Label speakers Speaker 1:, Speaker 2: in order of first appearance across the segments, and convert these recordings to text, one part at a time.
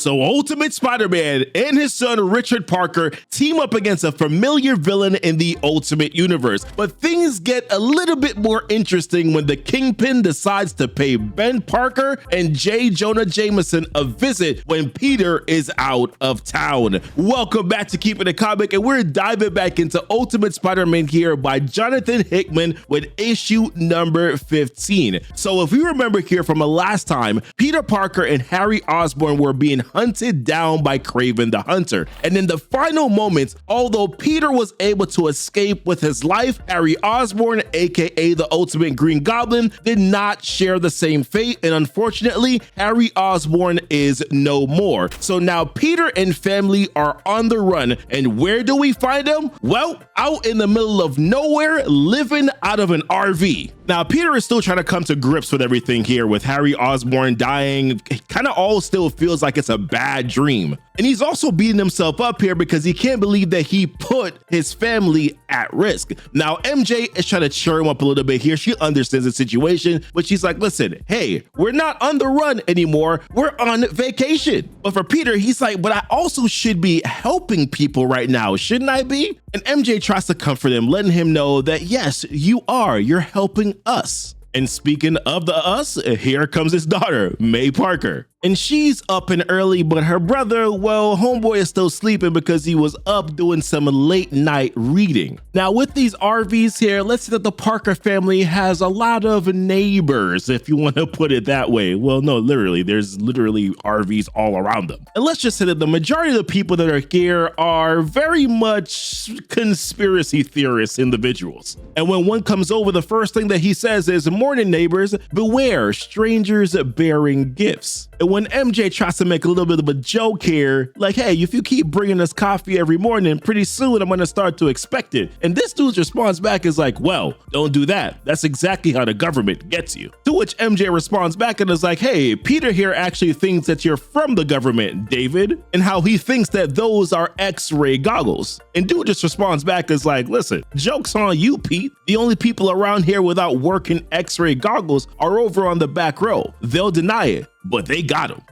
Speaker 1: So Ultimate Spider-Man and his son Richard Parker team up against a familiar villain in the Ultimate Universe. But things get a little bit more interesting when the Kingpin decides to pay Ben Parker and Jonah Jameson a visit when Peter is out of town. Welcome back to Keepin' the Comic, and we're diving back into Ultimate Spider-Man here by Jonathan Hickman with issue number 15. So if we remember here from the last time, Peter Parker and Harry Osborn were being hunted down by Kraven the Hunter. And in the final moments, although Peter was able to escape with his life, Harry Osborn, aka the Ultimate Green Goblin, did not share the same fate, and unfortunately, Harry Osborn is no more. So now Peter and family are on the run, and where do we find them? Well, out in the middle of nowhere, living out of an RV. Now, Peter is still trying to come to grips with everything here, with Harry Osborn dying. It kind of all still feels like it's a bad dream. And he's also beating himself up here because he can't believe that he put his family at risk. Now, MJ is trying to cheer him up a little bit here. She understands the situation, but she's like, listen, hey, we're not on the run anymore. We're on vacation. But for Peter, he's like, but I also should be helping people right now, shouldn't I be? And MJ tries to comfort him, letting him know that, yes, you are. You're helping us. And speaking of the us, here comes his daughter, May Parker. And she's up and early, but her brother, well, homeboy is still sleeping because he was up doing some late night reading. Now with these RVs here, let's say that the Parker family has a lot of neighbors, if you want to put it that way. Well, no, literally, there's literally RVs all around them. And let's just say that the majority of the people that are here are very much conspiracy theorist individuals. And when one comes over, the first thing that he says is, morning neighbors, beware strangers bearing gifts. And when MJ tries to make a little bit of a joke here, like, hey, if you keep bringing us coffee every morning, pretty soon I'm going to start to expect it. And this dude's response back is like, well, don't do that. That's exactly how the government gets you. To which MJ responds back and is like, hey, Peter here actually thinks that you're from the government, David, and how he thinks that those are X-ray goggles. And dude just responds back is like, listen, joke's on you, Pete. The only people around here without working X-ray goggles are over on the back row. They'll deny it, but they got him.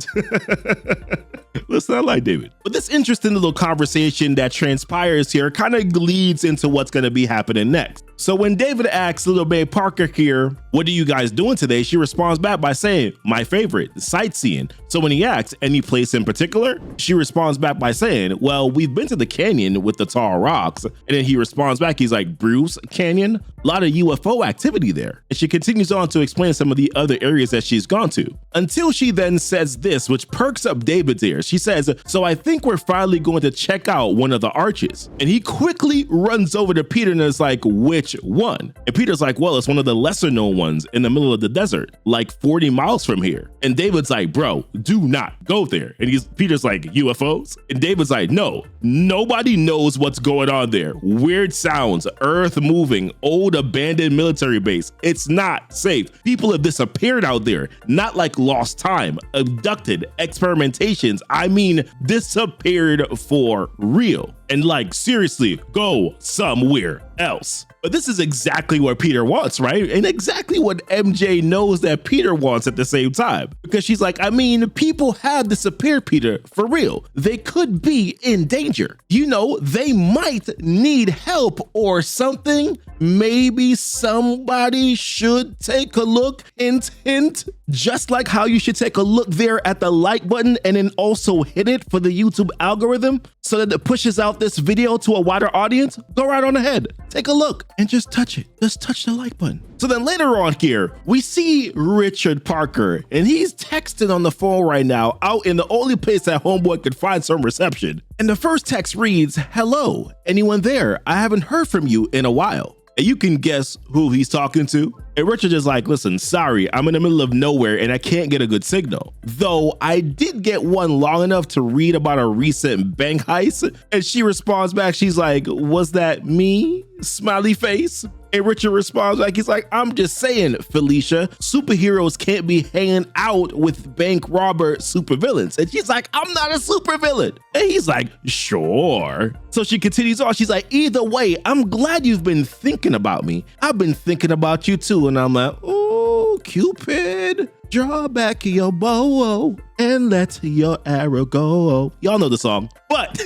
Speaker 1: Listen, I like David. But this interesting little conversation that transpires here kind of leads into what's going to be happening next. So when David asks little May Parker here, what are you guys doing today? She responds back by saying, my favorite, sightseeing. So when he asks, any place in particular? She responds back by saying, well, we've been to the canyon with the tall rocks. And then he responds back, he's like, Bruce Canyon? A lot of UFO activity there. And she continues on to explain some of the other areas that she's gone to, until she then says this, which perks up David's ears. She says, so I think we're finally going to check out one of the arches. And he quickly runs over to Peter and is like, which one? And Peter's like, well, it's one of the lesser known ones in the middle of the desert, like 40 miles from here. And David's like, bro, do not go there. And Peter's like, UFOs? And David's like, no, nobody knows what's going on there. Weird sounds, earth moving, old abandoned military base. It's not safe. People have disappeared out there, not like lost time, abducted, experimentations. I mean, disappeared for real. And like, seriously, go somewhere else. But this is exactly what Peter wants, right? And exactly what MJ knows that Peter wants at the same time. Because she's like, I mean, people have disappeared, Peter, for real. They could be in danger. You know, they might need help or something. Maybe somebody should take a look. Hint, hint. Just like how you should take a look there at the like button and then also hit it for the YouTube algorithm so that it pushes out this video to a wider audience. Go right on ahead. Take a look and just touch it. Just touch the like button. So then later on here, we see Richard Parker, and he's texting on the phone right now, out in the only place that homeboy could find some reception. And the first text reads, hello, anyone there? I haven't heard from you in a while. And you can guess who he's talking to. And Richard is like, listen, sorry, I'm in the middle of nowhere and I can't get a good signal. Though I did get one long enough to read about a recent bank heist. And she responds back, she's like, was that me? Smiley face. And Richard responds like, he's like, I'm just saying, Felicia, superheroes can't be hanging out with bank robber supervillains. And she's like, I'm not a supervillain. And he's like, sure. So she continues on. She's like, either way, I'm glad you've been thinking about me. I've been thinking about you too. And I'm like, oh, Cupid, draw back your bow and let your arrow go. Y'all know the song, but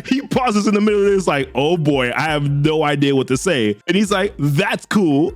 Speaker 1: he pauses in the middle of this like, oh boy, I have no idea what to say. And he's like, that's cool.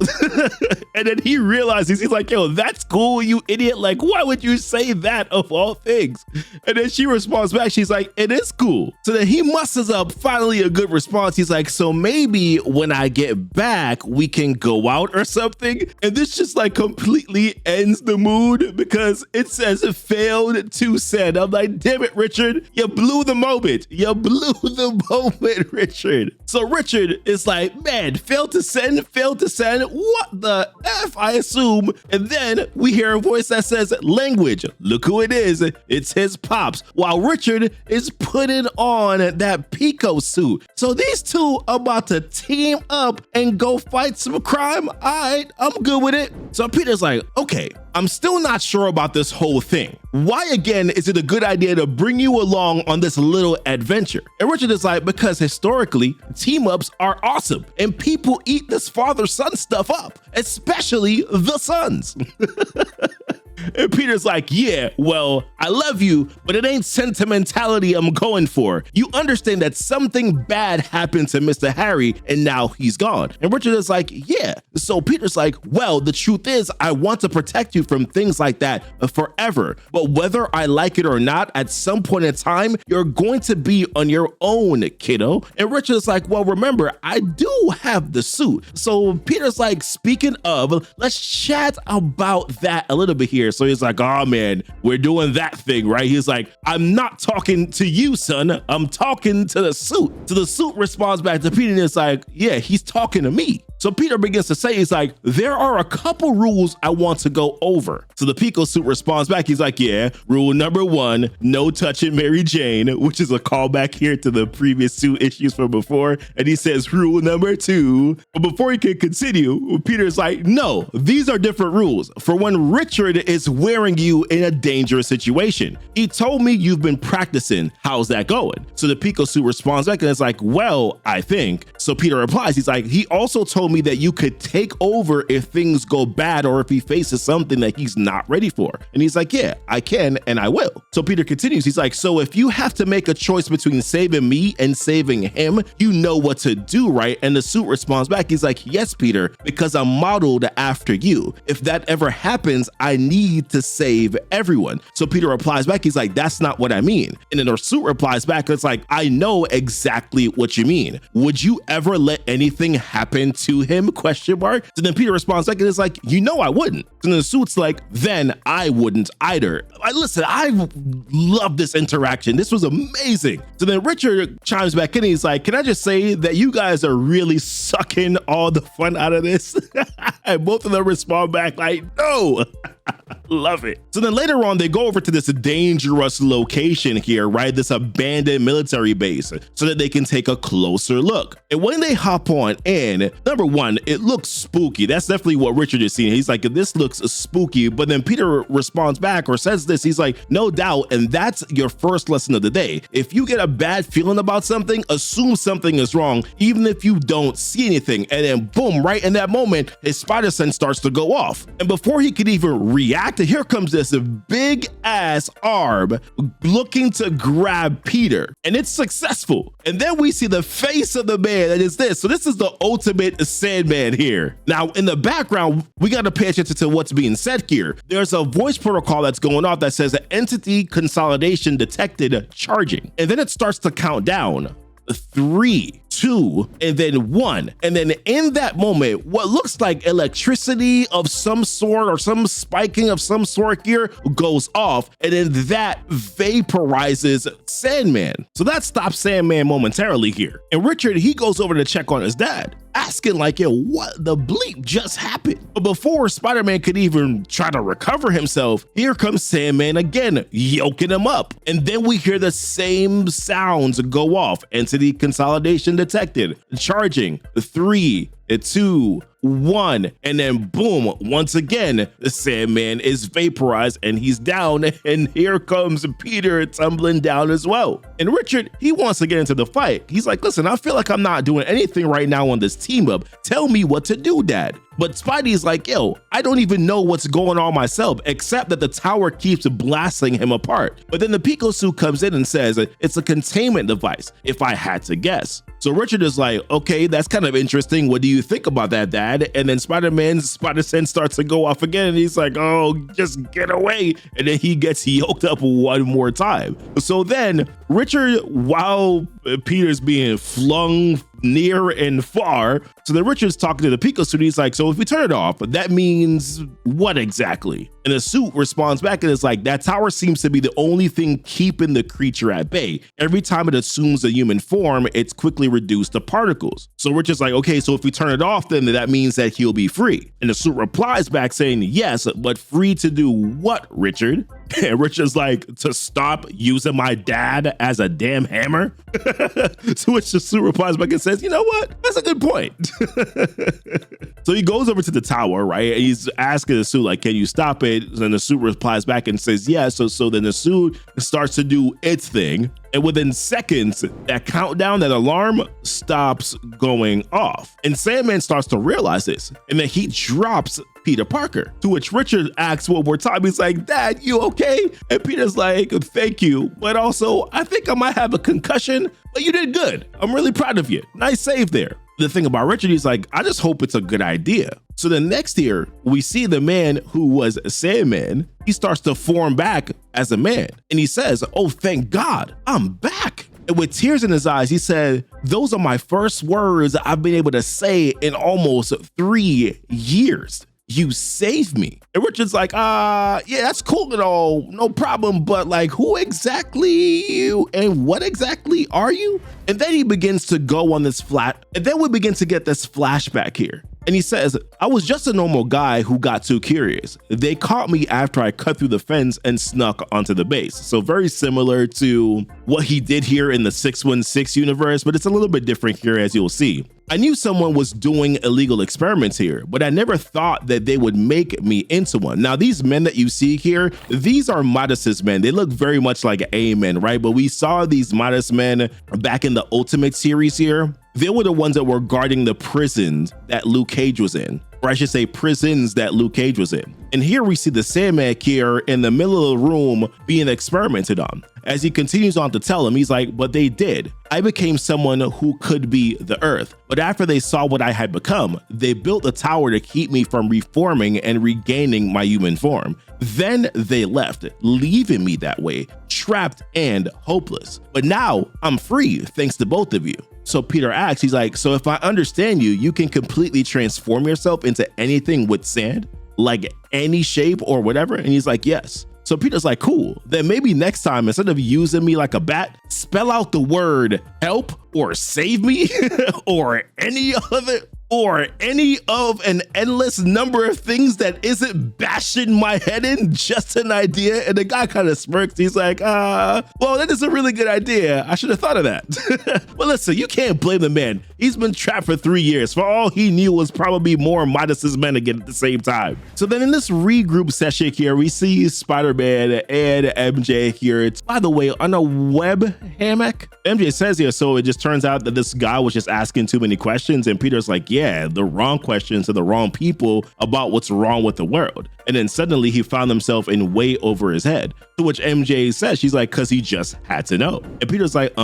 Speaker 1: And then he realizes, he's like, yo, that's cool, you idiot. Like, why would you say that of all things? And then she responds back, she's like, it is cool. So then he musters up finally a good response. He's like, so maybe when I get back, we can go out or something. And this just like completely ends the mood because it says it failed to send. I'm like, damn it, Richard, you blew the moment. You blew the moment, Richard. So Richard is like, man, failed to send, failed to send. What the F, I assume. And then we hear a voice that says, language. Look who it is. It's his pops. While Richard is putting on that Pico suit. So these two are about to team up and go fight some crime. All right, I'm good with it. So Peter's like, okay, I'm still not sure about this whole thing. Why again is it a good idea to bring you along on this little adventure? And Richard is like, because historically, team-ups are awesome and people eat this father-son stuff up, especially the sons. And Peter's like, yeah, well, I love you, but it ain't sentimentality I'm going for. You understand that something bad happened to Mr. Harry and now he's gone. And Richard is like, yeah. So Peter's like, well, the truth is I want to protect you from things like that forever. But whether I like it or not, at some point in time, you're going to be on your own, kiddo. And Richard's like, well, remember, I do have the suit. So Peter's like, speaking of, let's chat about that a little bit here. So he's like, oh man, we're doing that thing, right? He's like, I'm not talking to you, son. I'm talking to the suit. So the suit responds back to Peter and it's like, yeah, he's talking to me. So Peter begins to say, he's like, there are a couple rules I want to go over. So the Pico suit responds back. He's like, yeah, rule number 1, no touching Mary Jane, which is a callback here to the previous suit issues from before. And he says rule number 2. But before he can continue, Peter's like, no, these are different rules for when Richard is wearing you in a dangerous situation. He told me you've been practicing. How's that going? So the Pico suit responds back and it's like, well, I think. So Peter replies, he's like, he also told me that you could take over if things go bad or if he faces something that he's not ready for. And he's like, yeah, I can and I will. So Peter continues, he's like, so if you have to make a choice between saving me and saving him, you know what to do, right? And the suit responds back, he's like, yes, Peter, because I'm modeled after you. If that ever happens, I need to save everyone. So Peter replies back, he's like, that's not what I mean. And then the suit replies back, it's like, I know exactly what you mean. Would you ever let anything happen to him? Question mark. So then Peter responds back and it's like, you know I wouldn't. And the suit's like, then I wouldn't either. Listen, I love this interaction. This was amazing. So then Richard chimes back in and he's like, can I just say that you guys are really sucking all the fun out of this? And both of them respond back like, no. Love it. So then later on, they go over to this dangerous location here, right? This abandoned military base so that they can take a closer look. And when they hop on in, number 1, it looks spooky. That's definitely what Richard is seeing. He's like, this looks spooky. But then Peter responds back or says this. He's like, no doubt. And that's your first lesson of the day. If you get a bad feeling about something, assume something is wrong, even if you don't see anything. And then boom, right in that moment, his spider sense starts to go off. And before he could even react, here comes this big ass arm looking to grab Peter, and it's successful. And then we see the face of the man that is this. So this is the ultimate Sandman here. Now in the background, we got to pay attention to what's being said here. There's a voice protocol that's going off that says entity consolidation detected charging. And then it starts to count down. 3, 2, and then 1. And then in that moment, what looks like electricity of some sort or some spiking of some sort here goes off. And then that vaporizes Sandman. So that stops Sandman momentarily here. And Richard, he goes over to check on his dad, asking like, yo, what the bleep just happened? But before Spider-Man could even try to recover himself, here comes Sandman again, yoking him up. And then we hear the same sounds go off. Entity consolidation detected, charging. 3, 2, 1, and then boom, once again, the Sandman is vaporized and he's down, and here comes Peter tumbling down as well. And Richard, he wants to get into the fight. He's like, listen, I feel like I'm not doing anything right now on this team up. Tell me what to do, Dad. But Spidey's like, yo, I don't even know what's going on myself, except that the tower keeps blasting him apart. But then the Pico suit comes in and says it's a containment device, if I had to guess. So Richard is like, okay, that's kind of interesting. What do you think about that, Dad? And then Spider-Man's Spider Sense starts to go off again, and he's like, oh, just get away. And then he gets yoked up one more time. So then Richard, while Peter's being flung near and far, so then Richard's talking to the Pico suit. He's like, so if we turn it off, that means what exactly? And the suit responds back and is like, that tower seems to be the only thing keeping the creature at bay. Every time it assumes a human form, it's quickly reduced to particles. So Richard's like, okay, so if we turn it off, then that means that he'll be free. And the suit replies back saying, yes, but free to do what, Richard? And Richard's like, to stop using my dad as a damn hammer? To which the suit replies back and says, you know what? That's a good point. So he goes over to the tower, right? And he's asking the suit, like, can you stop it? And the suit replies back and says, yes. So then the suit starts to do its thing. And within seconds, that countdown, that alarm stops going off. And Sandman starts to realize this. And then he drops Peter Parker, to which Richard asks one more time. He's like, Dad, you okay? And Peter's like, thank you. But also, I think I might have a concussion, but you did good. I'm really proud of you. Nice save there. The thing about Richard, he's like, I just hope it's a good idea. So then next here, we see the man who was Sandman. He starts to form back as a man. And he says, oh, thank God, I'm back. And with tears in his eyes, he said, those are my first words I've been able to say in almost 3 years. You saved me. And Richard's like, yeah, that's cool and all, no problem, but like, who exactly and what exactly are you? And then he begins to go on this and then we begin to get this flashback here. And he says, I was just a normal guy who got too curious. They caught me after I cut through the fence and snuck onto the base. So very similar to what he did here in the 616 universe, but it's a little bit different here, as you'll see. I knew someone was doing illegal experiments here, but I never thought that they would make me into one. Now, these men that you see here, these are Modes's men. They look very much like A-men, right? But we saw these Modest men back in the Ultimate series here. They were the ones that were guarding the prisons that Luke Cage was in. Or I should say prisons that Luke Cage was in. And here we see the Sandman here in the middle of the room being experimented on. As he continues on to tell him, he's like, but they did. I became someone who could be the Earth. But after they saw what I had become, they built a tower to keep me from reforming and regaining my human form. Then they left, leaving me that way, trapped and hopeless. But now I'm free, thanks to both of you. So Peter asks, he's like, so if I understand you, you can completely transform yourself into anything with sand, like any shape or whatever? And he's like, yes. So Peter's like, cool. Then maybe next time, instead of using me like a bat, spell out the word help or save me or any of an endless number of things that isn't bashing my head in, just an idea. And the guy kind of smirks. He's like, well, that is a really good idea. I should have thought of that. Well, listen, you can't blame the man. He's been trapped for 3 years. For all he knew was probably more Modest's men again at the same time. So then in this regroup session here, we see Spider-Man and MJ here. It's, by the way, on a web hammock. MJ says here, so it just turns out that this guy was just asking too many questions. And Peter's like, yeah, the wrong questions to the wrong people about what's wrong with the world. And then suddenly he found himself in way over his head. To which MJ says, she's like, cause he just had to know. And Peter's like,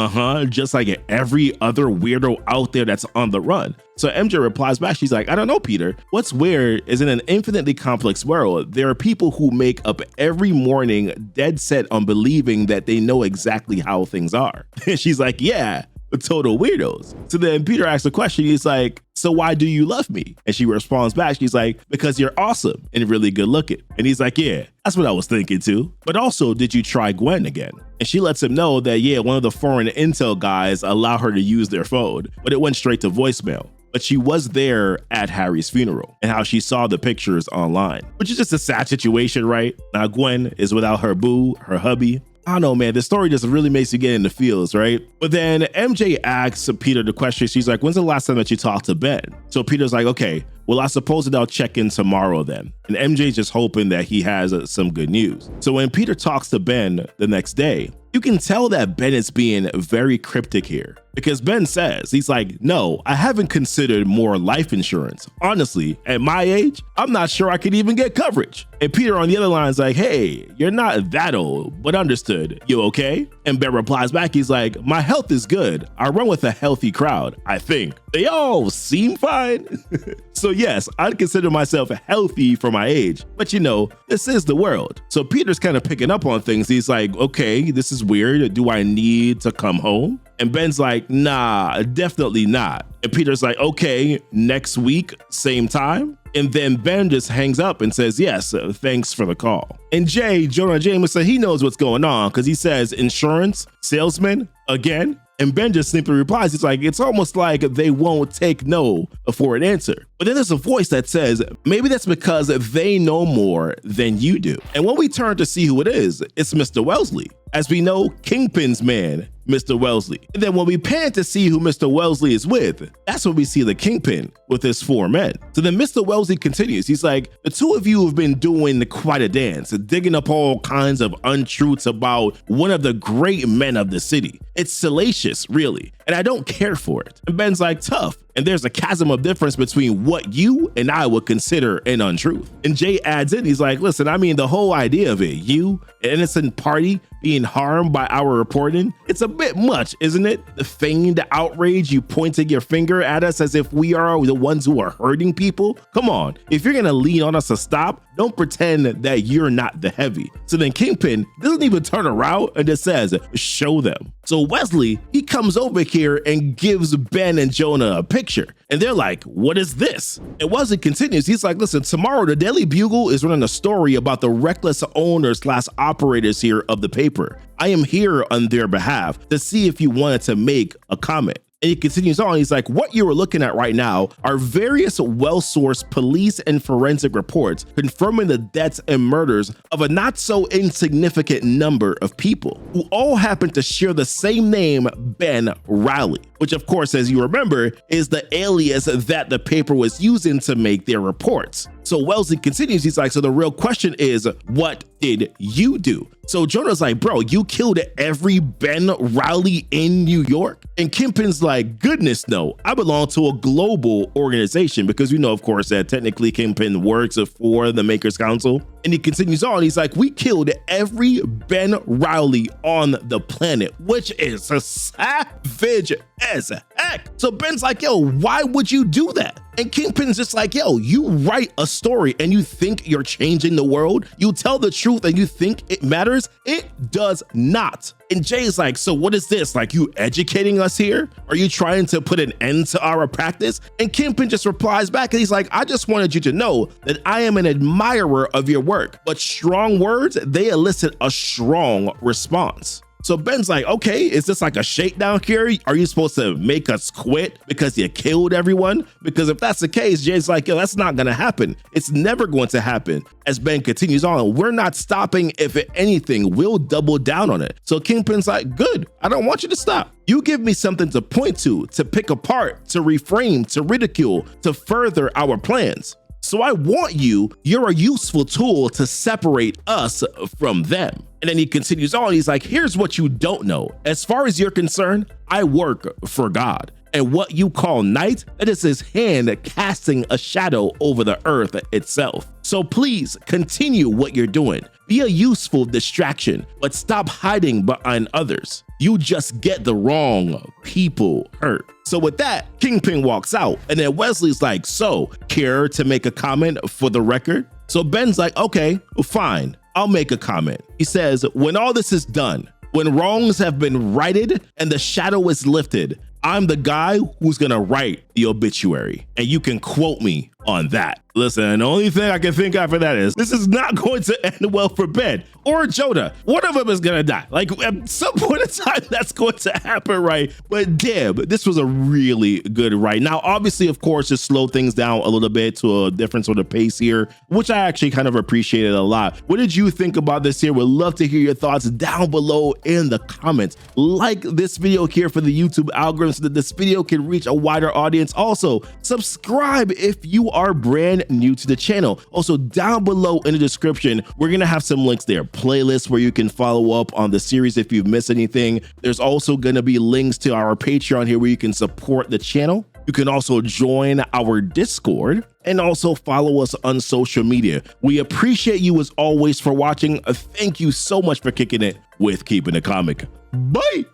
Speaker 1: just like every other weirdo out there that's on the run. So MJ replies back, she's like, I don't know, Peter. What's weird is in an infinitely complex world, there are people who make up every morning dead set on believing that they know exactly how things are. And she's like, yeah, total weirdos. So then Peter asks a question. He's like, so why do you love me? And she responds back. She's like, because you're awesome and really good looking. And he's like, yeah, that's what I was thinking too. But also, did you try Gwen again? And she lets him know that, yeah, one of the foreign intel guys allowed her to use their phone, but it went straight to voicemail. But she was there at Harry's funeral and how she saw the pictures online, which is just a sad situation, right? Now Gwen is without her boo, her hubby, I don't know, man, the story just really makes you get in the feels, right? But then MJ asks Peter the question. She's like, when's the last time that you talked to Ben? So Peter's like, okay, well, I suppose that I'll check in tomorrow then. And MJ's just hoping that he has some good news. So when Peter talks to Ben the next day, you can tell that Ben is being very cryptic here, because Ben says, he's like, no, I haven't considered more life insurance. Honestly, at my age, I'm not sure I could even get coverage. And Peter on the other line is like, hey, you're not that old, but understood. You okay? And Ben replies back, he's like, my health is good. I run with a healthy crowd, I think. They all seem fine. So yes, I'd consider myself healthy for my age, but you know, this is the world. So Peter's kind of picking up on things. He's like, okay, this is weird. Do I need to come home? And Ben's like, nah, definitely not. And Peter's like, okay, next week, same time. And then Ben just hangs up and says, yes, thanks for the call. And Jonah Jameson, he knows what's going on because he says, insurance, salesman, again? And Ben just simply replies, he's like, it's almost like they won't take no for an answer. But then there's a voice that says, maybe that's because they know more than you do. And when we turn to see who it is, it's Mr. Wellesley. As we know, Kingpin's man, Mr. Wellesley. And then when we pan to see who Mr. Wellesley is with, that's when we see the Kingpin with his 4 men. So then Mr. Wellesley continues. He's like, the two of you have been doing quite a dance, digging up all kinds of untruths about one of the great men of the city. It's salacious, really, and I don't care for it. And Ben's like, tough. And there's a chasm of difference between what you and I would consider an untruth. And Jay adds in, he's like, listen, I mean, the whole idea of it, you, an innocent party, being harmed by our reporting, it's a bit much, isn't it? The feigned outrage, you pointing your finger at us as if we are the ones who are hurting people. Come on, if you're gonna lean on us to stop, don't pretend that you're not the heavy. So then Kingpin doesn't even turn around and just says, show them. So Wesley, he comes over here and gives Ben and Jonah a picture. And they're like, what is this? And Wesley continues, he's like, listen, tomorrow the Daily Bugle is running a story about the reckless owners/operators here of the paper. I am here on their behalf to see if you wanted to make a comment. And he continues on, he's like, what you are looking at right now are various well-sourced police and forensic reports confirming the deaths and murders of a not so insignificant number of people who all happen to share the same name, Ben Rowley, which of course, as you remember, is the alias that the paper was using to make their reports. So Wellesley continues, he's like, so the real question is, what did you do? So Jonah's like, bro, you killed every Ben Rowley in New York? And Kingpin's like, goodness no, I belong to a global organization, because we know, of course, that technically Kingpin works for the Makers Council. And he continues on, he's like, we killed every Ben Rowley on the planet, which is a savage as heck. So Ben's like, yo, why would you do that? And Kingpin's just like, yo, you write a story and you think you're changing the world? You tell the truth and you think it matters? It does not. And Jay's like, so what is this? Like, you educating us here? Are you trying to put an end to our practice? And Kingpin just replies back and he's like, I just wanted you to know that I am an admirer of your work, but strong words, they elicit a strong response. So Ben's like, okay, is this like a shakedown here? Are you supposed to make us quit because you killed everyone? Because if that's the case, Jay's like, yo, that's not gonna happen. It's never going to happen. As Ben continues on, we're not stopping. If anything, we'll double down on it. So Kingpin's like, good, I don't want you to stop. You give me something to point to pick apart, to reframe, to ridicule, to further our plans. So I want you're a useful tool to separate us from them. And then he continues on, he's like, here's what you don't know. As far as you're concerned, I work for God. And what you call night, that is his hand casting a shadow over the earth itself. So please continue what you're doing. Be a useful distraction, but stop hiding behind others. You just get the wrong people hurt. So with that, Kingpin walks out, and then Wesley's like, so care to make a comment for the record? So Ben's like, okay, fine, I'll make a comment. He says, when all this is done, when wrongs have been righted and the shadow is lifted, I'm the guy who's gonna right the obituary, and you can quote me on that. Listen, the only thing I can think after that is this is not going to end well for Ben or Jonah. One of them is gonna die. Like at some point in time, that's going to happen, right? But damn, this was a really good write. Now, obviously, of course, just slow things down a little bit to a different sort of pace here, which I actually kind of appreciated a lot. What did you think about this here? Would love to hear your thoughts down below in the comments. Like this video here for the YouTube algorithm so that this video can reach a wider audience. Also, subscribe if you are brand new to the channel. Also, down below in the description, we're gonna have some links there, playlists where you can follow up on the series if you've missed anything. There's also gonna be links to our Patreon here where you can support the channel. You can also join our Discord and also follow us on social media. We appreciate you as always for watching. Thank you so much for kicking it with Keepin the Comic. Bye.